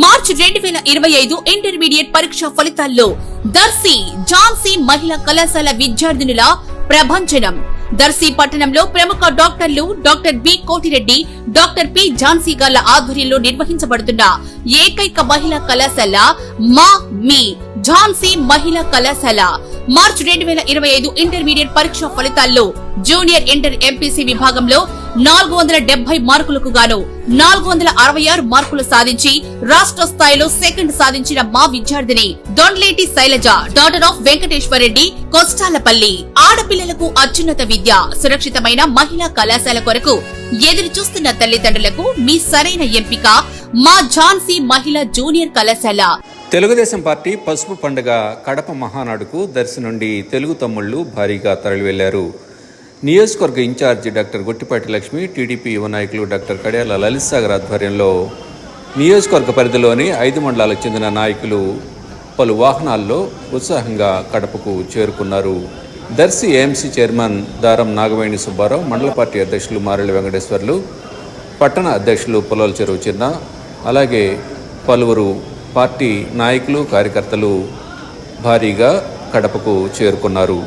మార్చి 2025 intermediate పరీక్ష ఫలితాల్లో దర్శి ఝాన్సీ మహిళా కళాశాల విద్యార్థినుల ప్రభంజనం. దర్శి పట్టణంలో ప్రముఖ డాక్టర్లు doctor B Kotireddy, doctor P Jhansi గార్ల ఆధ్వర్యంలో నిర్వహించబడుతున్న ఏకైక మహిళా కళాశాల మీ ఝాన్సీ మహిళా కళాశాల. మార్చి 2025 ఇంటర్మీడియట్ పరీక్ష ఫలితాల్లో జూనియర్ ఇంటర్ ఎంపీసీ విభాగంలో 470 మార్కులకు గాను 466 మార్కులు సాధించి రాష్ట్ర స్థాయిలో సెకండ్ సాధించిన మా విద్యార్థిని దొండ్లేటి శైలజ, డాటర్ ఆఫ్ వెంకటేశ్వరరెడ్డి, కొస్టాలపల్లి. ఆడపిల్లలకు అత్యున్నత విద్య, సురక్షితమైన మహిళా కళాశాల కొరకు ఎదురు చూస్తున్న తల్లిదండ్రులకు మీ సరైన ఎంపిక మా ఝాన్సీ మహిళా జూనియర్ కళాశాల. తెలుగుదేశం పార్టీ పసుపు పండుగ కడప మహానాడుకు దర్శి నుండి తెలుగు తమ్ముళ్లు భారీగా తరలివెళ్లారు. నియోజకవర్గ incharge doctor Gottipati Lakshmi, TDP యువ నాయకులు డాక్టర్ కడియాల లలిత్ సాగర్ ఆధ్వర్యంలో నియోజకవర్గ పరిధిలోని 5 మండలాలకు చెందిన నాయకులు పలు వాహనాల్లో ఉత్సాహంగా కడపకు చేరుకున్నారు. దర్శి ఏఎంసీ చైర్మన్ దారం నాగవేణి సుబ్బారావు, మండల పార్టీ అధ్యక్షులు మారెళ్ల వెంకటేశ్వర్లు, పట్టణ అధ్యక్షులు పొలాల చెరువు చిన్న, అలాగే పలువురు పార్టీ నాయకులు, కార్యకర్తలు భారీగా కడపకు చేరుకున్నారు.